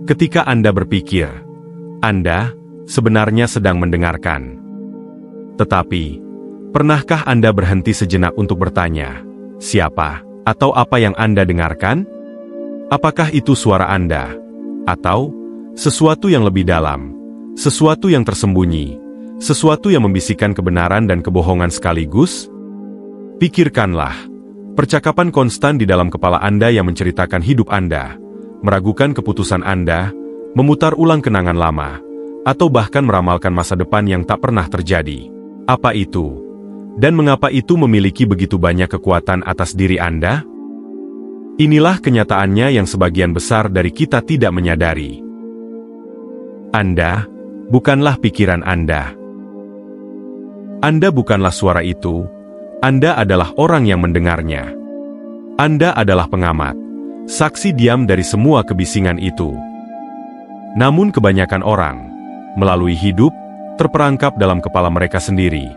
Ketika Anda berpikir, Anda sebenarnya sedang mendengarkan. Tetapi, pernahkah Anda berhenti sejenak untuk bertanya, siapa atau apa yang Anda dengarkan? Apakah itu suara Anda? Atau sesuatu yang lebih dalam, sesuatu yang tersembunyi, sesuatu yang membisikkan kebenaran dan kebohongan sekaligus? Pikirkanlah, percakapan konstan di dalam kepala Anda yang menceritakan hidup Anda, meragukan keputusan Anda, memutar ulang kenangan lama, atau bahkan meramalkan masa depan yang tak pernah terjadi. Apa itu? Dan mengapa itu memiliki begitu banyak kekuatan atas diri Anda? Inilah kenyataannya yang sebagian besar dari kita tidak menyadari. Anda bukanlah pikiran Anda. Anda bukanlah suara itu. Anda adalah orang yang mendengarnya. Anda adalah pengamat, saksi diam dari semua kebisingan itu. Namun kebanyakan orang, melalui hidup, terperangkap dalam kepala mereka sendiri,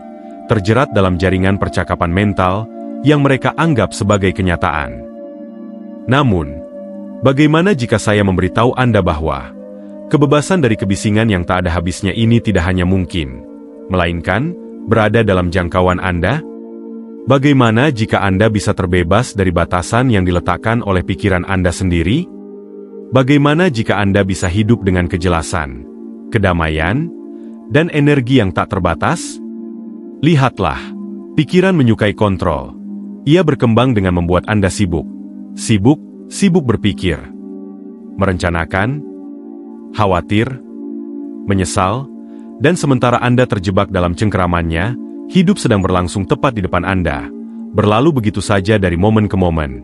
terjerat dalam jaringan percakapan mental yang mereka anggap sebagai kenyataan. Namun, bagaimana jika saya memberitahu Anda bahwa kebebasan dari kebisingan yang tak ada habisnya ini tidak hanya mungkin, melainkan berada dalam jangkauan Anda? Bagaimana jika Anda bisa terbebas dari batasan yang diletakkan oleh pikiran Anda sendiri? Bagaimana jika Anda bisa hidup dengan kejelasan, kedamaian, dan energi yang tak terbatas? Lihatlah, pikiran menyukai kontrol. Ia berkembang dengan membuat Anda sibuk berpikir, merencanakan, khawatir, menyesal, dan sementara Anda terjebak dalam cengkeramannya, hidup sedang berlangsung tepat di depan Anda, berlalu begitu saja dari momen ke momen.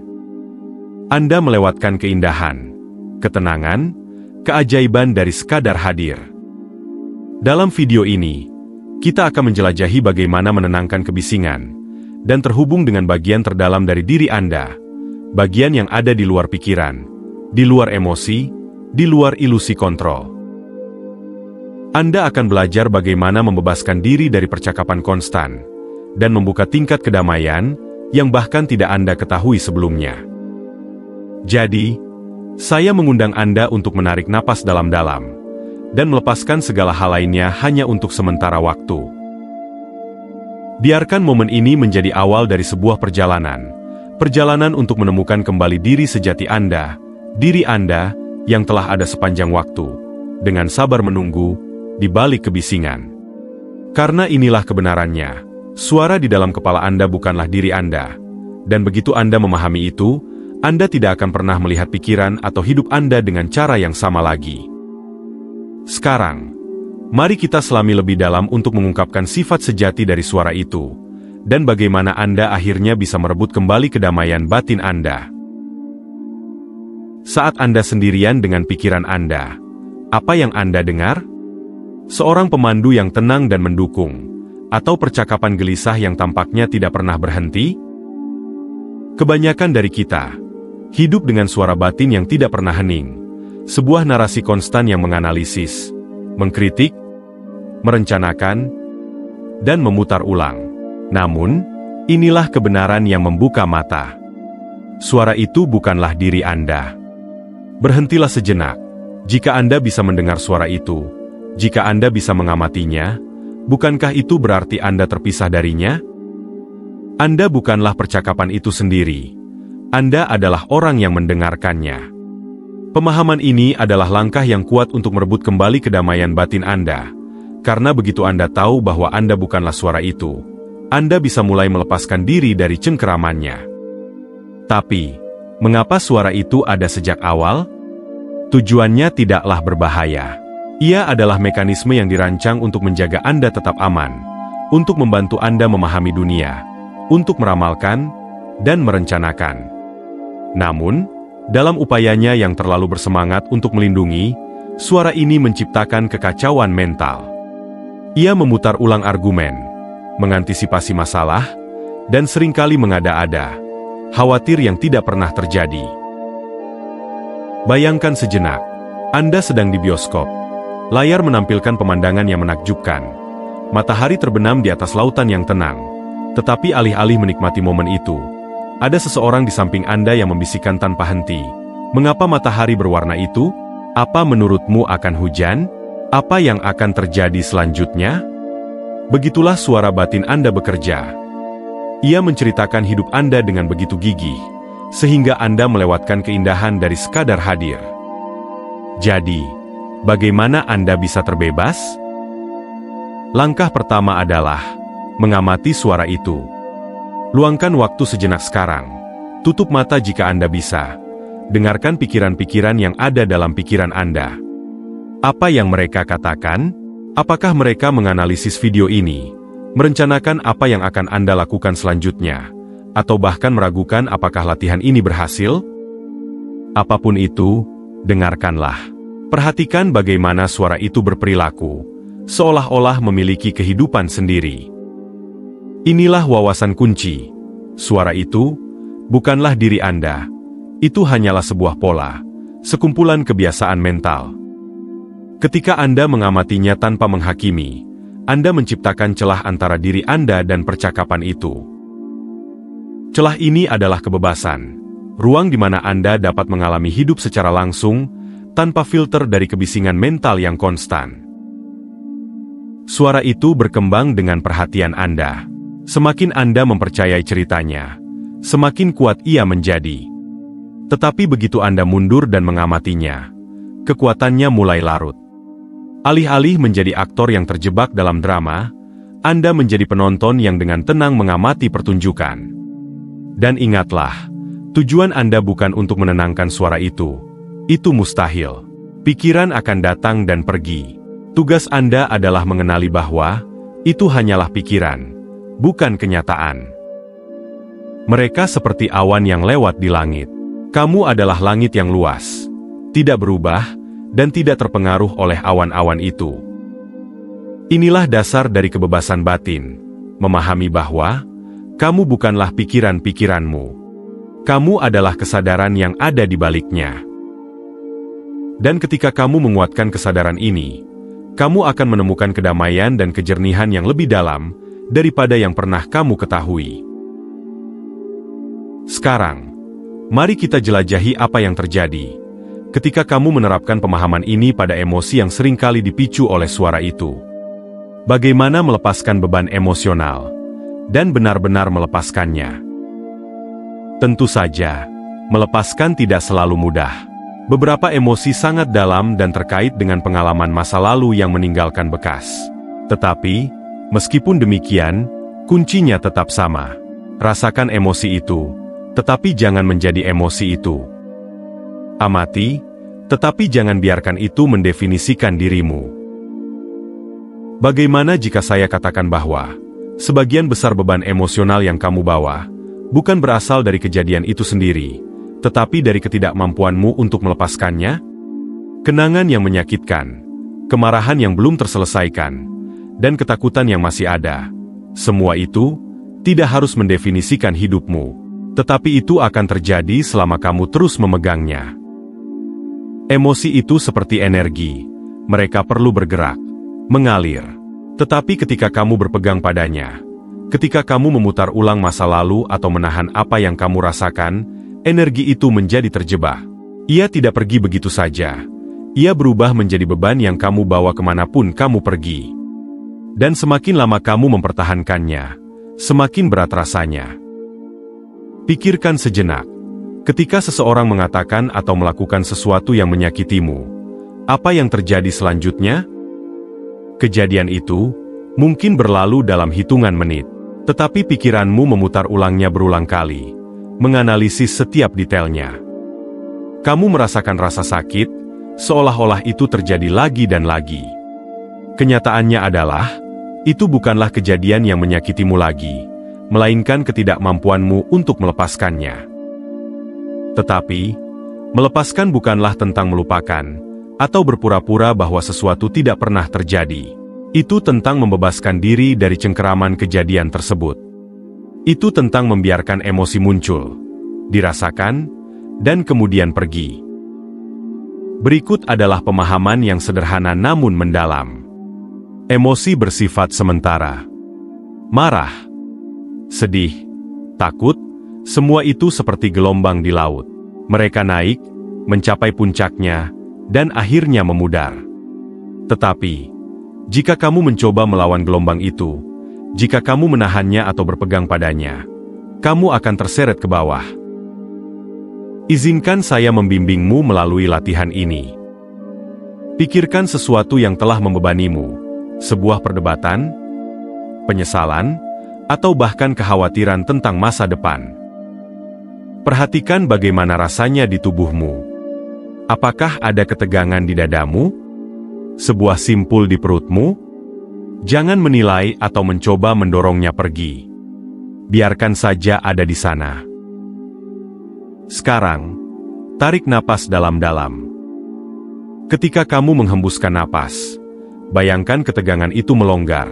Anda melewatkan keindahan, ketenangan, keajaiban dari sekadar hadir. Dalam video ini, kita akan menjelajahi bagaimana menenangkan kebisingan, dan terhubung dengan bagian terdalam dari diri Anda, bagian yang ada di luar pikiran, di luar emosi, di luar ilusi kontrol. Anda akan belajar bagaimana membebaskan diri dari percakapan konstan, dan membuka tingkat kedamaian yang bahkan tidak Anda ketahui sebelumnya. Jadi, saya mengundang Anda untuk menarik napas dalam-dalam, dan melepaskan segala hal lainnya hanya untuk sementara waktu. Biarkan momen ini menjadi awal dari sebuah perjalanan untuk menemukan kembali diri sejati Anda, diri Anda yang telah ada sepanjang waktu, dengan sabar menunggu di balik kebisingan. Karena inilah kebenarannya, suara di dalam kepala Anda bukanlah diri Anda, dan begitu Anda memahami itu, Anda tidak akan pernah melihat pikiran atau hidup Anda dengan cara yang sama lagi. Sekarang, mari kita selami lebih dalam untuk mengungkapkan sifat sejati dari suara itu, dan bagaimana Anda akhirnya bisa merebut kembali kedamaian batin Anda. Saat Anda sendirian dengan pikiran Anda, apa yang Anda dengar? Seorang pemandu yang tenang dan mendukung, atau percakapan gelisah yang tampaknya tidak pernah berhenti? Kebanyakan dari kita hidup dengan suara batin yang tidak pernah hening, sebuah narasi konstan yang menganalisis, mengkritik, merencanakan, dan memutar ulang. Namun, inilah kebenaran yang membuka mata. Suara itu bukanlah diri Anda. Berhentilah sejenak. Jika Anda bisa mendengar suara itu, jika Anda bisa mengamatinya, bukankah itu berarti Anda terpisah darinya? Anda bukanlah percakapan itu sendiri. Anda adalah orang yang mendengarkannya. Pemahaman ini adalah langkah yang kuat untuk merebut kembali kedamaian batin Anda. Karena begitu Anda tahu bahwa Anda bukanlah suara itu, Anda bisa mulai melepaskan diri dari cengkeramannya. Tapi, mengapa suara itu ada sejak awal? Tujuannya tidaklah berbahaya. Ia adalah mekanisme yang dirancang untuk menjaga Anda tetap aman, untuk membantu Anda memahami dunia, untuk meramalkan, dan merencanakan. Namun, dalam upayanya yang terlalu bersemangat untuk melindungi, suara ini menciptakan kekacauan mental. Ia memutar ulang argumen, mengantisipasi masalah, dan seringkali mengada-ada, khawatir yang tidak pernah terjadi. Bayangkan sejenak, Anda sedang di bioskop. Layar menampilkan pemandangan yang menakjubkan. Matahari terbenam di atas lautan yang tenang. Tetapi alih-alih menikmati momen itu, ada seseorang di samping Anda yang membisikkan tanpa henti, "Mengapa matahari berwarna itu? Apa menurutmu akan hujan? Apa yang akan terjadi selanjutnya? Begitulah suara batin Anda bekerja. Ia menceritakan hidup Anda dengan begitu gigih, sehingga Anda melewatkan keindahan dari sekadar hadir. Jadi, bagaimana Anda bisa terbebas? Langkah pertama adalah mengamati suara itu. Luangkan waktu sejenak sekarang. Tutup mata jika Anda bisa. Dengarkan pikiran-pikiran yang ada dalam pikiran Anda. Apa yang mereka katakan? Apakah mereka menganalisis video ini, merencanakan apa yang akan Anda lakukan selanjutnya, atau bahkan meragukan apakah latihan ini berhasil? Apapun itu, dengarkanlah. Perhatikan bagaimana suara itu berperilaku, seolah-olah memiliki kehidupan sendiri. Inilah wawasan kunci. Suara itu bukanlah diri Anda. Itu hanyalah sebuah pola, sekumpulan kebiasaan mental. Ketika Anda mengamatinya tanpa menghakimi, Anda menciptakan celah antara diri Anda dan percakapan itu. Celah ini adalah kebebasan, ruang di mana Anda dapat mengalami hidup secara langsung, tanpa filter dari kebisingan mental yang konstan. Suara itu berkembang dengan perhatian Anda. Semakin Anda mempercayai ceritanya, semakin kuat ia menjadi. Tetapi begitu Anda mundur dan mengamatinya, kekuatannya mulai larut. Alih-alih menjadi aktor yang terjebak dalam drama, Anda menjadi penonton yang dengan tenang mengamati pertunjukan. Dan ingatlah, tujuan Anda bukan untuk menenangkan suara itu. Itu mustahil. Pikiran akan datang dan pergi. Tugas Anda adalah mengenali bahwa itu hanyalah pikiran, bukan kenyataan. Mereka seperti awan yang lewat di langit. Kamu adalah langit yang luas, tidak berubah, dan tidak terpengaruh oleh awan-awan itu. Inilah dasar dari kebebasan batin, memahami bahwa kamu bukanlah pikiran-pikiranmu. Kamu adalah kesadaran yang ada di baliknya. Dan ketika kamu menguatkan kesadaran ini, kamu akan menemukan kedamaian dan kejernihan yang lebih dalam daripada yang pernah kamu ketahui. Sekarang, mari kita jelajahi apa yang terjadi ketika kamu menerapkan pemahaman ini pada emosi yang seringkali dipicu oleh suara itu. Bagaimana melepaskan beban emosional dan benar-benar melepaskannya? Tentu saja, melepaskan tidak selalu mudah. Beberapa emosi sangat dalam dan terkait dengan pengalaman masa lalu yang meninggalkan bekas. Tetapi, meskipun demikian, kuncinya tetap sama. Rasakan emosi itu, tetapi jangan menjadi emosi itu. Amati, tetapi jangan biarkan itu mendefinisikan dirimu. Bagaimana jika saya katakan bahwa sebagian besar beban emosional yang kamu bawa bukan berasal dari kejadian itu sendiri, tetapi dari ketidakmampuanmu untuk melepaskannya? Kenangan yang menyakitkan, kemarahan yang belum terselesaikan, dan ketakutan yang masih ada. Semua itu tidak harus mendefinisikan hidupmu. Tetapi itu akan terjadi selama kamu terus memegangnya. Emosi itu seperti energi. Mereka perlu bergerak, mengalir. Tetapi ketika kamu berpegang padanya, ketika kamu memutar ulang masa lalu atau menahan apa yang kamu rasakan, energi itu menjadi terjebak. Ia tidak pergi begitu saja. Ia berubah menjadi beban yang kamu bawa kemanapun kamu pergi. Dan semakin lama kamu mempertahankannya, semakin berat rasanya. Pikirkan sejenak. Ketika seseorang mengatakan atau melakukan sesuatu yang menyakitimu, apa yang terjadi selanjutnya? Kejadian itu mungkin berlalu dalam hitungan menit, tetapi pikiranmu memutar ulangnya berulang kali, menganalisis setiap detailnya. Kamu merasakan rasa sakit, seolah-olah itu terjadi lagi dan lagi. Kenyataannya adalah, itu bukanlah kejadian yang menyakitimu lagi, melainkan ketidakmampuanmu untuk melepaskannya. Tetapi, melepaskan bukanlah tentang melupakan, atau berpura-pura bahwa sesuatu tidak pernah terjadi. Itu tentang membebaskan diri dari cengkeraman kejadian tersebut. Itu tentang membiarkan emosi muncul, dirasakan, dan kemudian pergi. Berikut adalah pemahaman yang sederhana namun mendalam. Emosi bersifat sementara. Marah, sedih, takut, semua itu seperti gelombang di laut. Mereka naik, mencapai puncaknya, dan akhirnya memudar. Tetapi, jika kamu mencoba melawan gelombang itu, jika kamu menahannya atau berpegang padanya, kamu akan terseret ke bawah. Izinkan saya membimbingmu melalui latihan ini. Pikirkan sesuatu yang telah membebanimu, sebuah perdebatan, penyesalan, atau bahkan kekhawatiran tentang masa depan. Perhatikan bagaimana rasanya di tubuhmu. Apakah ada ketegangan di dadamu? Sebuah simpul di perutmu? Jangan menilai atau mencoba mendorongnya pergi. Biarkan saja ada di sana. Sekarang, tarik napas dalam-dalam. Ketika kamu menghembuskan napas, bayangkan ketegangan itu melonggar,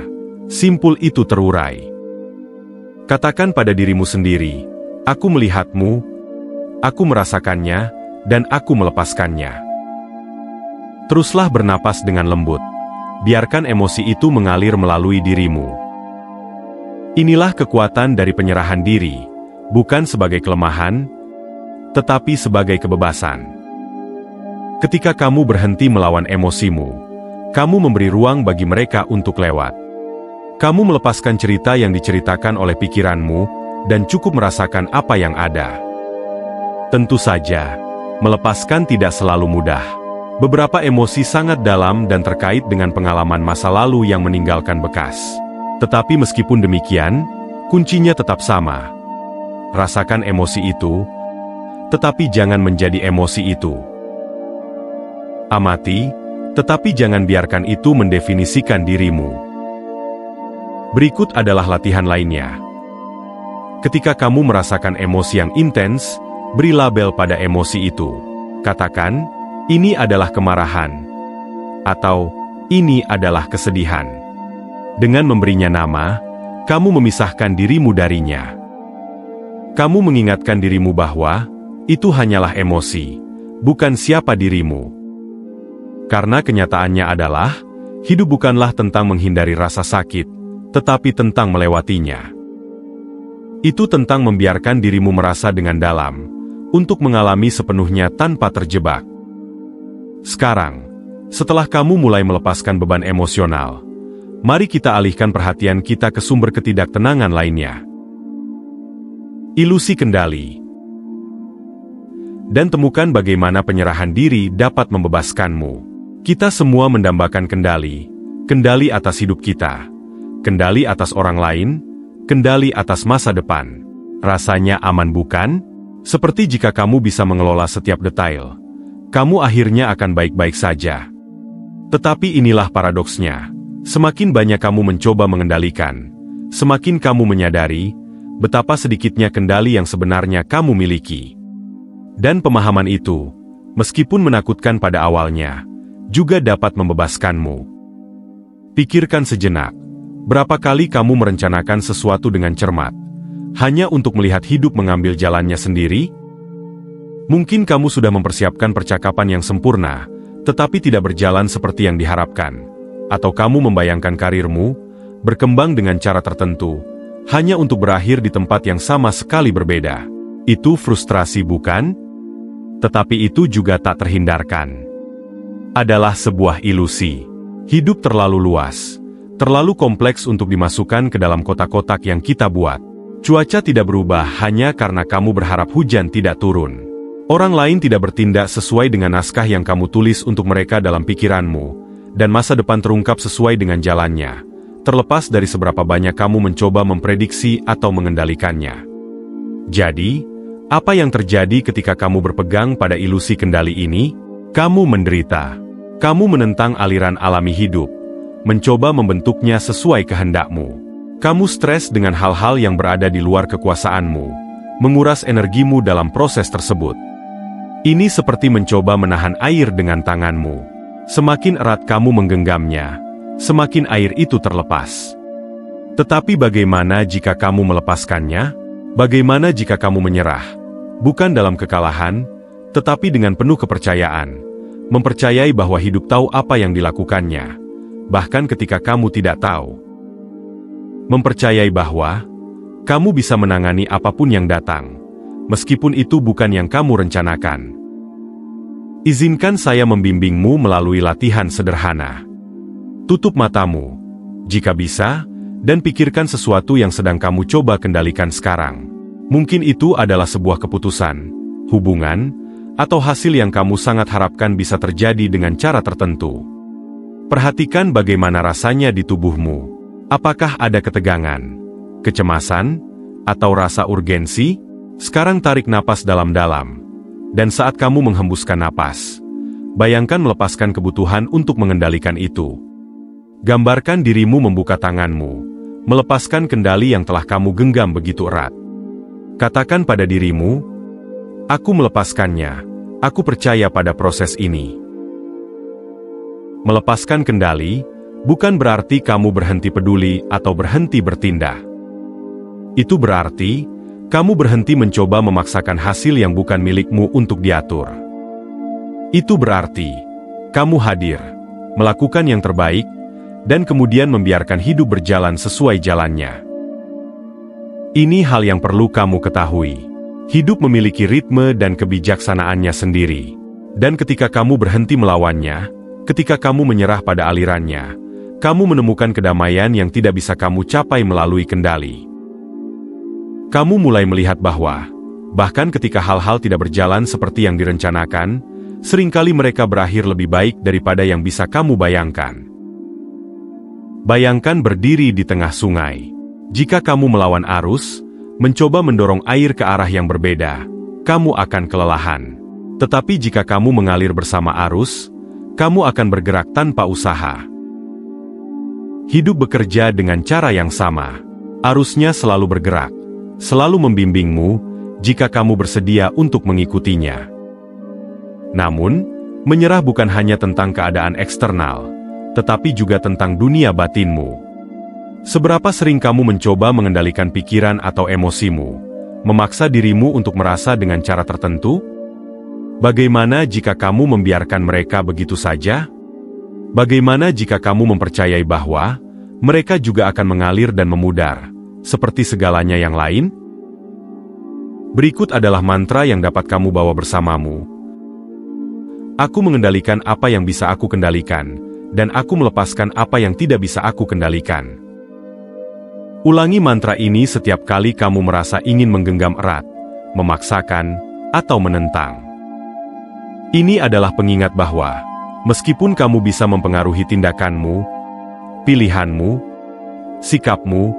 simpul itu terurai. Katakan pada dirimu sendiri, aku melihatmu, aku merasakannya, dan aku melepaskannya. Teruslah bernapas dengan lembut. Biarkan emosi itu mengalir melalui dirimu. Inilah kekuatan dari penyerahan diri, bukan sebagai kelemahan, tetapi sebagai kebebasan. Ketika kamu berhenti melawan emosimu, kamu memberi ruang bagi mereka untuk lewat. Kamu melepaskan cerita yang diceritakan oleh pikiranmu, dan cukup merasakan apa yang ada. Tentu saja, melepaskan tidak selalu mudah. Beberapa emosi sangat dalam dan terkait dengan pengalaman masa lalu yang meninggalkan bekas. Tetapi meskipun demikian, kuncinya tetap sama. Rasakan emosi itu, tetapi jangan menjadi emosi itu. Amati, tetapi jangan biarkan itu mendefinisikan dirimu. Berikut adalah latihan lainnya. Ketika kamu merasakan emosi yang intens, beri label pada emosi itu. Katakan, ini adalah kemarahan, atau ini adalah kesedihan. Dengan memberinya nama, kamu memisahkan dirimu darinya. Kamu mengingatkan dirimu bahwa itu hanyalah emosi, bukan siapa dirimu. Karena kenyataannya adalah, hidup bukanlah tentang menghindari rasa sakit, tetapi tentang melewatinya. Itu tentang membiarkan dirimu merasa dengan dalam, untuk mengalami sepenuhnya tanpa terjebak. Sekarang, setelah kamu mulai melepaskan beban emosional, mari kita alihkan perhatian kita ke sumber ketidaktenangan lainnya. Ilusi kendali. Dan temukan bagaimana penyerahan diri dapat membebaskanmu. Kita semua mendambakan kendali, kendali atas hidup kita, kendali atas orang lain, kendali atas masa depan. Rasanya aman bukan? Seperti jika kamu bisa mengelola setiap detail, kamu akhirnya akan baik-baik saja. Tetapi inilah paradoksnya. Semakin banyak kamu mencoba mengendalikan, semakin kamu menyadari betapa sedikitnya kendali yang sebenarnya kamu miliki. Dan pemahaman itu, meskipun menakutkan pada awalnya, juga dapat membebaskanmu. Pikirkan sejenak, berapa kali kamu merencanakan sesuatu dengan cermat, hanya untuk melihat hidup mengambil jalannya sendiri? Mungkin kamu sudah mempersiapkan percakapan yang sempurna, tetapi tidak berjalan seperti yang diharapkan. Atau kamu membayangkan karirmu berkembang dengan cara tertentu, hanya untuk berakhir di tempat yang sama sekali berbeda. Itu frustrasi bukan? Tetapi itu juga tak terhindarkan. Adalah sebuah ilusi. Hidup terlalu luas, terlalu kompleks untuk dimasukkan ke dalam kotak-kotak yang kita buat. Cuaca tidak berubah hanya karena kamu berharap hujan tidak turun. Orang lain tidak bertindak sesuai dengan naskah yang kamu tulis untuk mereka dalam pikiranmu, dan masa depan terungkap sesuai dengan jalannya, terlepas dari seberapa banyak kamu mencoba memprediksi atau mengendalikannya. Jadi, apa yang terjadi ketika kamu berpegang pada ilusi kendali ini? Kamu menderita. Kamu menentang aliran alami hidup, mencoba membentuknya sesuai kehendakmu. Kamu stres dengan hal-hal yang berada di luar kekuasaanmu, menguras energimu dalam proses tersebut. Ini seperti mencoba menahan air dengan tanganmu. Semakin erat kamu menggenggamnya, semakin air itu terlepas. Tetapi bagaimana jika kamu melepaskannya? Bagaimana jika kamu menyerah? Bukan dalam kekalahan, tetapi dengan penuh kepercayaan. Mempercayai bahwa hidup tahu apa yang dilakukannya, bahkan ketika kamu tidak tahu. Mempercayai bahwa kamu bisa menangani apapun yang datang, meskipun itu bukan yang kamu rencanakan. Izinkan saya membimbingmu melalui latihan sederhana. Tutup matamu, jika bisa, dan pikirkan sesuatu yang sedang kamu coba kendalikan sekarang. Mungkin itu adalah sebuah keputusan, hubungan, atau hasil yang kamu sangat harapkan bisa terjadi dengan cara tertentu. Perhatikan bagaimana rasanya di tubuhmu. Apakah ada ketegangan, kecemasan, atau rasa urgensi? Sekarang tarik napas dalam-dalam. Dan saat kamu menghembuskan napas, bayangkan melepaskan kebutuhan untuk mengendalikan itu. Gambarkan dirimu membuka tanganmu, melepaskan kendali yang telah kamu genggam begitu erat. Katakan pada dirimu, aku melepaskannya, aku percaya pada proses ini. Melepaskan kendali, bukan berarti kamu berhenti peduli atau berhenti bertindak. Itu berarti, kamu berhenti mencoba memaksakan hasil yang bukan milikmu untuk diatur. Itu berarti, kamu hadir, melakukan yang terbaik, dan kemudian membiarkan hidup berjalan sesuai jalannya. Ini hal yang perlu kamu ketahui. Hidup memiliki ritme dan kebijaksanaannya sendiri. Dan ketika kamu berhenti melawannya, ketika kamu menyerah pada alirannya, kamu menemukan kedamaian yang tidak bisa kamu capai melalui kendali. Kamu mulai melihat bahwa, bahkan ketika hal-hal tidak berjalan seperti yang direncanakan, seringkali mereka berakhir lebih baik daripada yang bisa kamu bayangkan. Bayangkan berdiri di tengah sungai. Jika kamu melawan arus, mencoba mendorong air ke arah yang berbeda, kamu akan kelelahan. Tetapi jika kamu mengalir bersama arus, kamu akan bergerak tanpa usaha. Hidup bekerja dengan cara yang sama. Arusnya selalu bergerak, selalu membimbingmu, jika kamu bersedia untuk mengikutinya. Namun, menyerah bukan hanya tentang keadaan eksternal, tetapi juga tentang dunia batinmu. Seberapa sering kamu mencoba mengendalikan pikiran atau emosimu, memaksa dirimu untuk merasa dengan cara tertentu? Bagaimana jika kamu membiarkan mereka begitu saja? Bagaimana jika kamu mempercayai bahwa mereka juga akan mengalir dan memudar, seperti segalanya yang lain? Berikut adalah mantra yang dapat kamu bawa bersamamu. Aku mengendalikan apa yang bisa aku kendalikan, dan aku melepaskan apa yang tidak bisa aku kendalikan. Ulangi mantra ini setiap kali kamu merasa ingin menggenggam erat, memaksakan, atau menentang. Ini adalah pengingat bahwa, meskipun kamu bisa mempengaruhi tindakanmu, pilihanmu, sikapmu,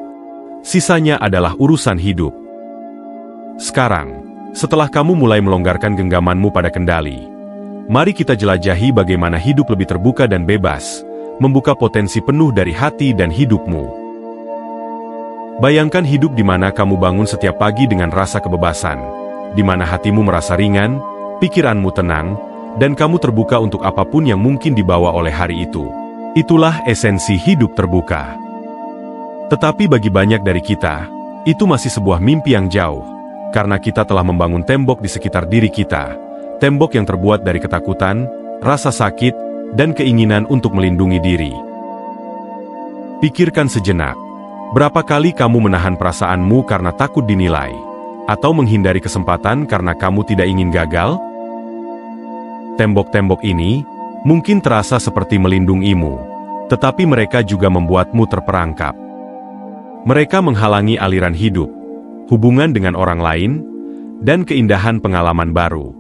sisanya adalah urusan hidup. Sekarang, setelah kamu mulai melonggarkan genggamanmu pada kendali, mari kita jelajahi bagaimana hidup lebih terbuka dan bebas, membuka potensi penuh dari hati dan hidupmu. Bayangkan hidup di mana kamu bangun setiap pagi dengan rasa kebebasan, di mana hatimu merasa ringan, pikiranmu tenang, dan kamu terbuka untuk apapun yang mungkin dibawa oleh hari itu. Itulah esensi hidup terbuka. Tetapi bagi banyak dari kita, itu masih sebuah mimpi yang jauh, karena kita telah membangun tembok di sekitar diri kita, tembok yang terbuat dari ketakutan, rasa sakit, dan keinginan untuk melindungi diri. Pikirkan sejenak, berapa kali kamu menahan perasaanmu karena takut dinilai, atau menghindari kesempatan karena kamu tidak ingin gagal? Tembok-tembok ini mungkin terasa seperti melindungimu, tetapi mereka juga membuatmu terperangkap. Mereka menghalangi aliran hidup, hubungan dengan orang lain, dan keindahan pengalaman baru.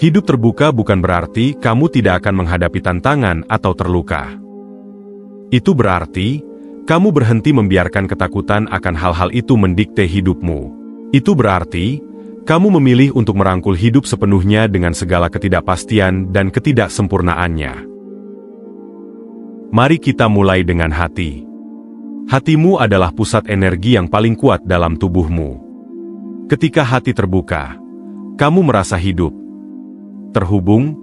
Hidup terbuka bukan berarti kamu tidak akan menghadapi tantangan atau terluka. Itu berarti, kamu berhenti membiarkan ketakutan akan hal-hal itu mendikte hidupmu. Itu berarti, kamu memilih untuk merangkul hidup sepenuhnya dengan segala ketidakpastian dan ketidaksempurnaannya. Mari kita mulai dengan hati. Hatimu adalah pusat energi yang paling kuat dalam tubuhmu. Ketika hati terbuka, kamu merasa hidup, terhubung,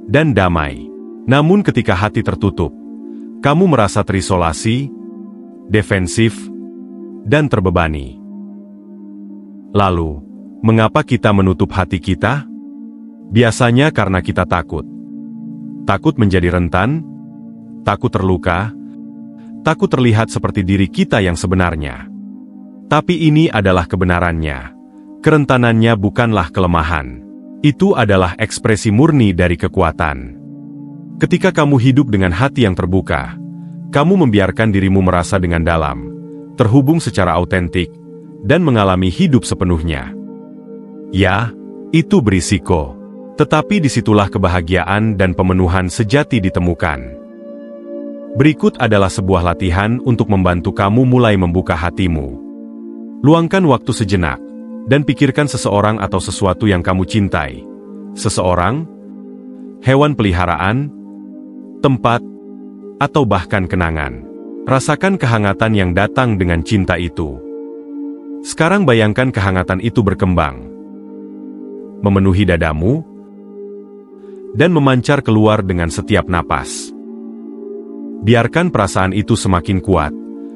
dan damai. Namun ketika hati tertutup, kamu merasa terisolasi, defensif, dan terbebani. Lalu, mengapa kita menutup hati kita? Biasanya karena kita takut. Takut menjadi rentan, takut terluka, takut terlihat seperti diri kita yang sebenarnya. Tapi ini adalah kebenarannya. Kerentanannya bukanlah kelemahan. Itu adalah ekspresi murni dari kekuatan. Ketika kamu hidup dengan hati yang terbuka, kamu membiarkan dirimu merasa dengan dalam, terhubung secara autentik, dan mengalami hidup sepenuhnya. Ya, itu berisiko. Tetapi disitulah kebahagiaan dan pemenuhan sejati ditemukan. Berikut adalah sebuah latihan untuk membantu kamu mulai membuka hatimu. Luangkan waktu sejenak, dan pikirkan seseorang atau sesuatu yang kamu cintai. Seseorang, hewan peliharaan, tempat, atau bahkan kenangan. Rasakan kehangatan yang datang dengan cinta itu. Sekarang bayangkan kehangatan itu berkembang, memenuhi dadamu, dan memancar keluar dengan setiap napas. Biarkan perasaan itu semakin kuat,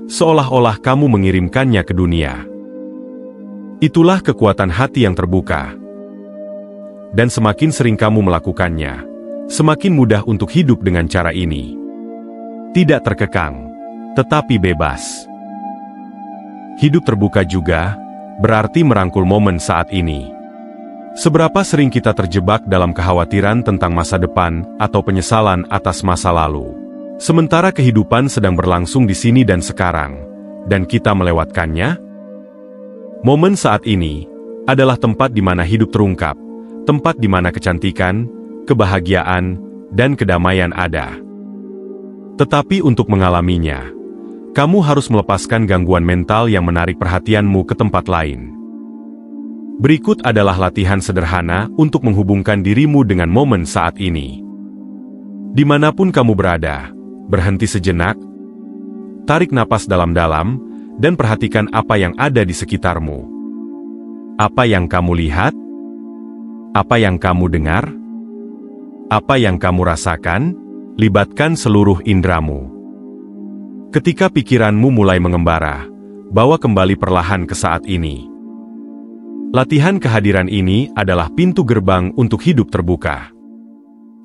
seolah-olah kamu mengirimkannya ke dunia. Itulah kekuatan hati yang terbuka. Dan semakin sering kamu melakukannya, semakin mudah untuk hidup dengan cara ini. Tidak terkekang, tetapi bebas. Hidup terbuka juga berarti merangkul momen saat ini. Seberapa sering kita terjebak dalam kekhawatiran tentang masa depan atau penyesalan atas masa lalu. Sementara kehidupan sedang berlangsung di sini dan sekarang, dan kita melewatkannya? Momen saat ini adalah tempat di mana hidup terungkap, tempat di mana kecantikan, kebahagiaan, dan kedamaian ada. Tetapi untuk mengalaminya, kamu harus melepaskan gangguan mental yang menarik perhatianmu ke tempat lain. Berikut adalah latihan sederhana untuk menghubungkan dirimu dengan momen saat ini. Dimanapun kamu berada, berhenti sejenak, tarik napas dalam-dalam, dan perhatikan apa yang ada di sekitarmu. Apa yang kamu lihat? Apa yang kamu dengar? Apa yang kamu rasakan? Libatkan seluruh indramu. Ketika pikiranmu mulai mengembara, bawa kembali perlahan ke saat ini. Latihan kehadiran ini adalah pintu gerbang untuk hidup terbuka.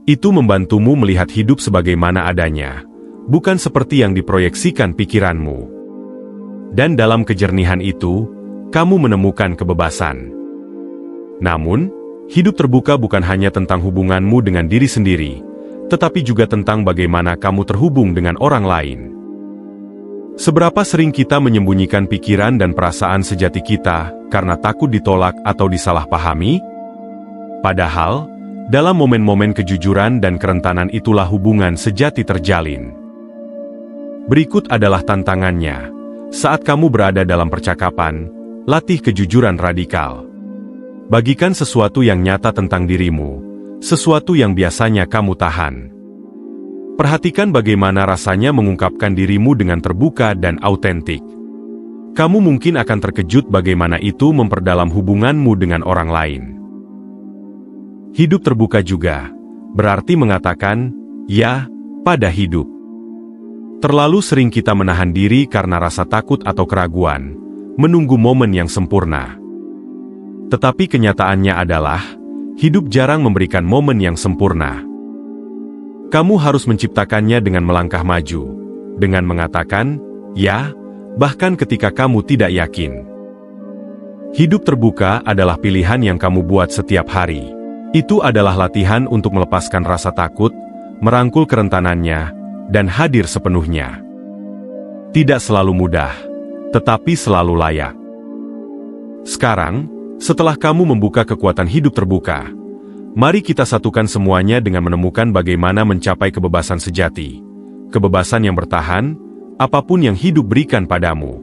Itu membantumu melihat hidup sebagaimana adanya, bukan seperti yang diproyeksikan pikiranmu. Dan dalam kejernihan itu, kamu menemukan kebebasan. Namun, hidup terbuka bukan hanya tentang hubunganmu dengan diri sendiri, tetapi juga tentang bagaimana kamu terhubung dengan orang lain. Seberapa sering kita menyembunyikan pikiran dan perasaan sejati kita karena takut ditolak atau disalahpahami? Padahal, dalam momen-momen kejujuran dan kerentanan itulah hubungan sejati terjalin. Berikut adalah tantangannya. Saat kamu berada dalam percakapan, latih kejujuran radikal. Bagikan sesuatu yang nyata tentang dirimu, sesuatu yang biasanya kamu tahan. Perhatikan bagaimana rasanya mengungkapkan dirimu dengan terbuka dan autentik. Kamu mungkin akan terkejut bagaimana itu memperdalam hubunganmu dengan orang lain. Hidup terbuka juga berarti mengatakan ya pada hidup. Terlalu sering kita menahan diri karena rasa takut atau keraguan, menunggu momen yang sempurna. Tetapi kenyataannya adalah, hidup jarang memberikan momen yang sempurna. Kamu harus menciptakannya dengan melangkah maju, dengan mengatakan, ya, bahkan ketika kamu tidak yakin. Hidup terbuka adalah pilihan yang kamu buat setiap hari. Itu adalah latihan untuk melepaskan rasa takut, merangkul kerentanannya, dan hadir sepenuhnya. Tidak selalu mudah, tetapi selalu layak. Sekarang, setelah kamu membuka kekuatan hidup terbuka, mari kita satukan semuanya dengan menemukan bagaimana mencapai kebebasan sejati. Kebebasan yang bertahan, apapun yang hidup berikan padamu.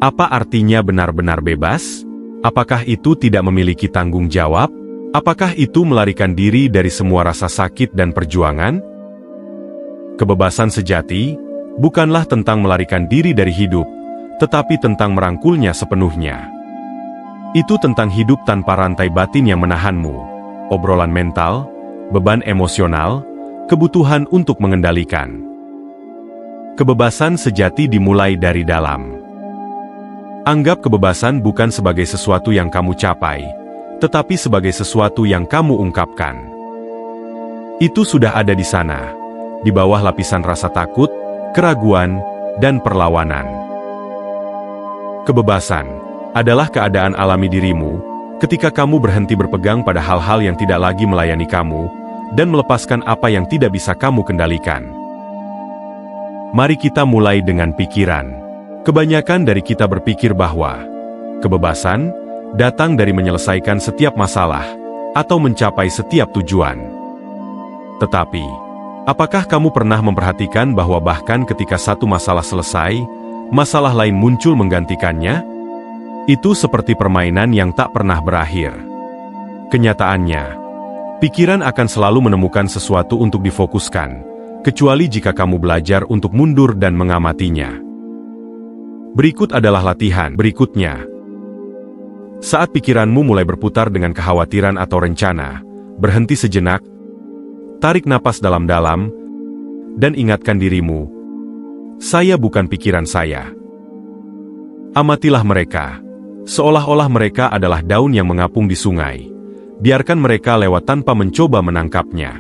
Apa artinya benar-benar bebas? Apakah itu tidak memiliki tanggung jawab? Apakah itu melarikan diri dari semua rasa sakit dan perjuangan? Kebebasan sejati bukanlah tentang melarikan diri dari hidup, tetapi tentang merangkulnya sepenuhnya. Itu tentang hidup tanpa rantai batin yang menahanmu, obrolan mental, beban emosional, kebutuhan untuk mengendalikan. Kebebasan sejati dimulai dari dalam. Anggap kebebasan bukan sebagai sesuatu yang kamu capai, tetapi sebagai sesuatu yang kamu ungkapkan. Itu sudah ada di sana, di bawah lapisan rasa takut, keraguan, dan perlawanan. Kebebasan adalah keadaan alami dirimu, Ketika kamu berhenti berpegang pada hal-hal yang tidak lagi melayani kamu, dan melepaskan apa yang tidak bisa kamu kendalikan. Mari kita mulai dengan pikiran. Kebanyakan dari kita berpikir bahwa kebebasan datang dari menyelesaikan setiap masalah atau mencapai setiap tujuan. Tetapi, apakah kamu pernah memperhatikan bahwa bahkan ketika satu masalah selesai, masalah lain muncul menggantikannya? Itu seperti permainan yang tak pernah berakhir. Kenyataannya, pikiran akan selalu menemukan sesuatu untuk difokuskan, kecuali jika kamu belajar untuk mundur dan mengamatinya. Berikut adalah latihan berikutnya. Saat pikiranmu mulai berputar dengan kekhawatiran atau rencana, berhenti sejenak, tarik napas dalam-dalam, dan ingatkan dirimu, saya bukan pikiran saya. Amatilah mereka, seolah-olah mereka adalah daun yang mengapung di sungai. Biarkan mereka lewat tanpa mencoba menangkapnya.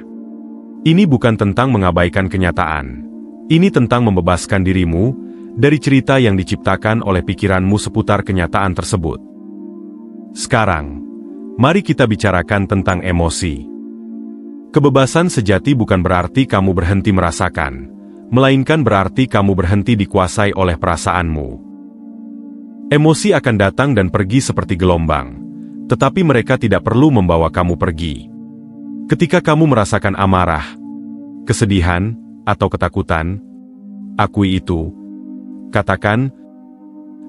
Ini bukan tentang mengabaikan kenyataan. Ini tentang membebaskan dirimu dari cerita yang diciptakan oleh pikiranmu seputar kenyataan tersebut. Sekarang, mari kita bicarakan tentang emosi. Kebebasan sejati bukan berarti kamu berhenti merasakan, melainkan berarti kamu berhenti dikuasai oleh perasaanmu. Emosi akan datang dan pergi seperti gelombang, tetapi mereka tidak perlu membawa kamu pergi. Ketika kamu merasakan amarah, kesedihan, atau ketakutan, akui itu. Katakan,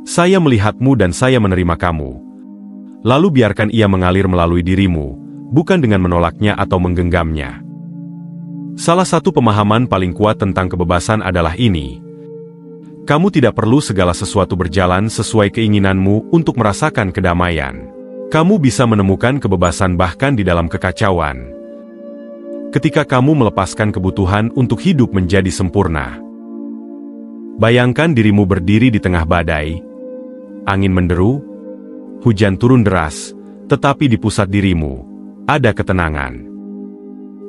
saya melihatmu dan saya menerima kamu. Lalu biarkan ia mengalir melalui dirimu, bukan dengan menolaknya atau menggenggamnya. Salah satu pemahaman paling kuat tentang kebebasan adalah ini. Kamu tidak perlu segala sesuatu berjalan sesuai keinginanmu untuk merasakan kedamaian. Kamu bisa menemukan kebebasan bahkan di dalam kekacauan. Ketika kamu melepaskan kebutuhan untuk hidup menjadi sempurna. Bayangkan dirimu berdiri di tengah badai. Angin menderu, hujan turun deras, tetapi di pusat dirimu ada ketenangan.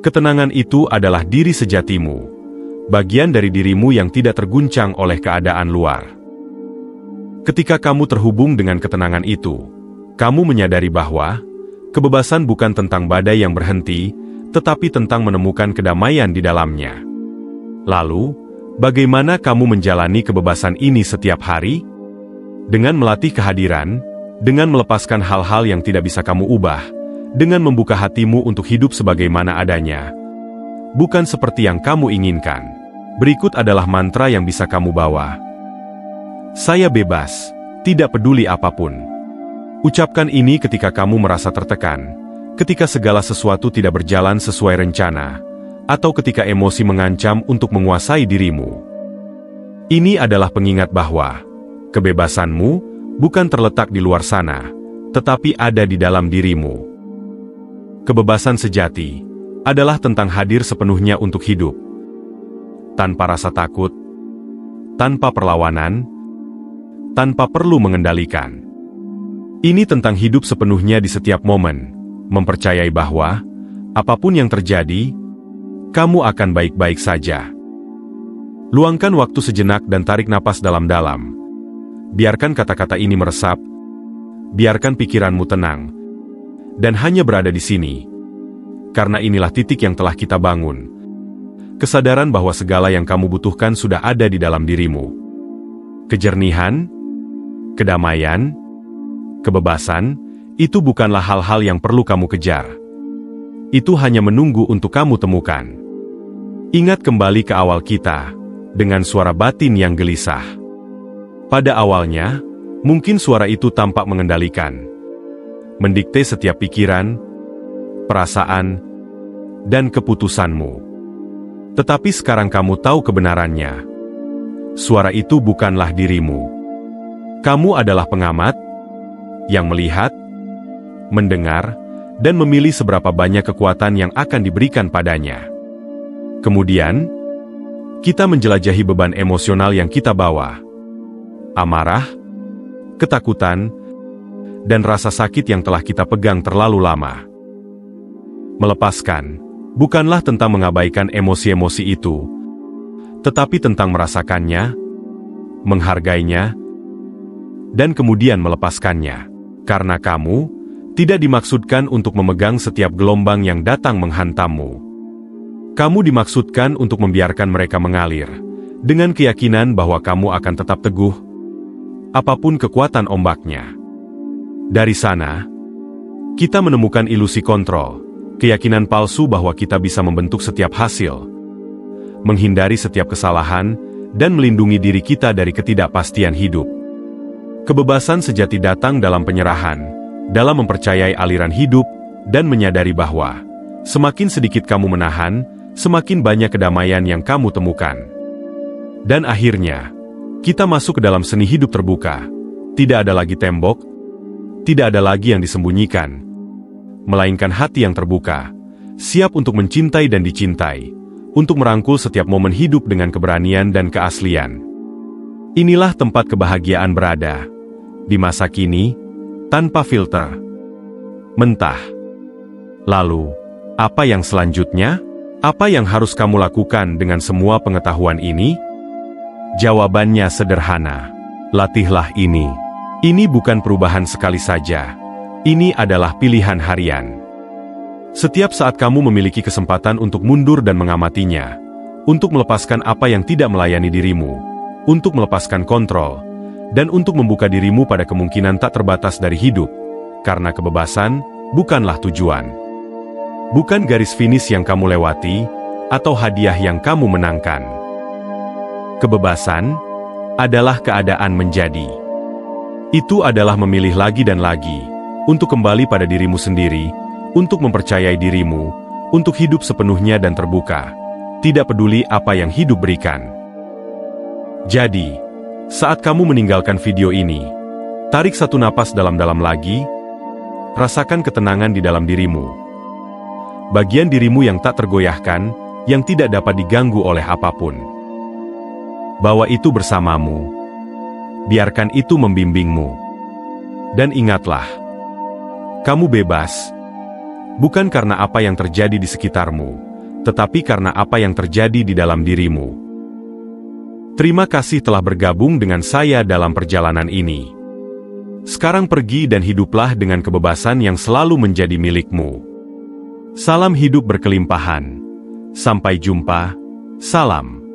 Ketenangan itu adalah diri sejatimu. Bagian dari dirimu yang tidak terguncang oleh keadaan luar. Ketika kamu terhubung dengan ketenangan itu, kamu menyadari bahwa kebebasan bukan tentang badai yang berhenti, tetapi tentang menemukan kedamaian di dalamnya. Lalu, bagaimana kamu menjalani kebebasan ini setiap hari? Dengan melatih kehadiran, dengan melepaskan hal-hal yang tidak bisa kamu ubah, dengan membuka hatimu untuk hidup sebagaimana adanya, bukan seperti yang kamu inginkan. Berikut adalah mantra yang bisa kamu bawa. Saya bebas, tidak peduli apapun. Ucapkan ini ketika kamu merasa tertekan, ketika segala sesuatu tidak berjalan sesuai rencana, atau ketika emosi mengancam untuk menguasai dirimu. Ini adalah pengingat bahwa kebebasanmu bukan terletak di luar sana, tetapi ada di dalam dirimu. Kebebasan sejati adalah tentang hadir sepenuhnya untuk hidup. Tanpa rasa takut, tanpa perlawanan, tanpa perlu mengendalikan. Ini tentang hidup sepenuhnya di setiap momen, mempercayai bahwa, apapun yang terjadi, kamu akan baik-baik saja. Luangkan waktu sejenak dan tarik napas dalam-dalam. Biarkan kata-kata ini meresap, biarkan pikiranmu tenang, dan hanya berada di sini. Karena inilah titik yang telah kita bangun. Kesadaran bahwa segala yang kamu butuhkan sudah ada di dalam dirimu. Kejernihan, kedamaian, kebebasan, itu bukanlah hal-hal yang perlu kamu kejar. Itu hanya menunggu untuk kamu temukan. Ingat kembali ke awal kita, dengan suara batin yang gelisah. Pada awalnya, mungkin suara itu tampak mengendalikan. Mendikte setiap pikiran, perasaan, dan keputusanmu. Tetapi sekarang kamu tahu kebenarannya. Suara itu bukanlah dirimu. Kamu adalah pengamat yang melihat, mendengar, dan memilih seberapa banyak kekuatan yang akan diberikan padanya. Kemudian, kita menjelajahi beban emosional yang kita bawa. Amarah, ketakutan, dan rasa sakit yang telah kita pegang terlalu lama. Melepaskan bukanlah tentang mengabaikan emosi-emosi itu, tetapi tentang merasakannya, menghargainya, dan kemudian melepaskannya. Karena kamu tidak dimaksudkan untuk memegang setiap gelombang yang datang menghantammu. Kamu dimaksudkan untuk membiarkan mereka mengalir, dengan keyakinan bahwa kamu akan tetap teguh, apapun kekuatan ombaknya. Dari sana, kita menemukan ilusi kontrol, keyakinan palsu bahwa kita bisa membentuk setiap hasil, menghindari setiap kesalahan, dan melindungi diri kita dari ketidakpastian hidup. Kebebasan sejati datang dalam penyerahan, dalam mempercayai aliran hidup, dan menyadari bahwa semakin sedikit kamu menahan, semakin banyak kedamaian yang kamu temukan. Dan akhirnya, kita masuk ke dalam seni hidup terbuka. Tidak ada lagi tembok, tidak ada lagi yang disembunyikan, melainkan hati yang terbuka, siap untuk mencintai dan dicintai, untuk merangkul setiap momen hidup dengan keberanian dan keaslian. Inilah tempat kebahagiaan berada, di masa kini, tanpa filter. Mentah. Lalu, apa yang selanjutnya? Apa yang harus kamu lakukan dengan semua pengetahuan ini? Jawabannya sederhana. Latihlah ini. Ini bukan perubahan sekali saja. Ini adalah pilihan harian. Setiap saat kamu memiliki kesempatan untuk mundur dan mengamatinya, untuk melepaskan apa yang tidak melayani dirimu, untuk melepaskan kontrol, dan untuk membuka dirimu pada kemungkinan tak terbatas dari hidup, karena kebebasan bukanlah tujuan. Bukan garis finish yang kamu lewati, atau hadiah yang kamu menangkan. Kebebasan adalah keadaan menjadi. Itu adalah memilih lagi dan lagi, untuk kembali pada dirimu sendiri, untuk mempercayai dirimu, untuk hidup sepenuhnya dan terbuka, tidak peduli apa yang hidup berikan. Jadi, saat kamu meninggalkan video ini, tarik satu napas dalam-dalam lagi, rasakan ketenangan di dalam dirimu. Bagian dirimu yang tak tergoyahkan, yang tidak dapat diganggu oleh apapun. Bawa itu bersamamu. Biarkan itu membimbingmu. Dan ingatlah, kamu bebas. Bukan karena apa yang terjadi di sekitarmu, tetapi karena apa yang terjadi di dalam dirimu. Terima kasih telah bergabung dengan saya dalam perjalanan ini. Sekarang pergi dan hiduplah dengan kebebasan yang selalu menjadi milikmu. Salam hidup berkelimpahan. Sampai jumpa. Salam.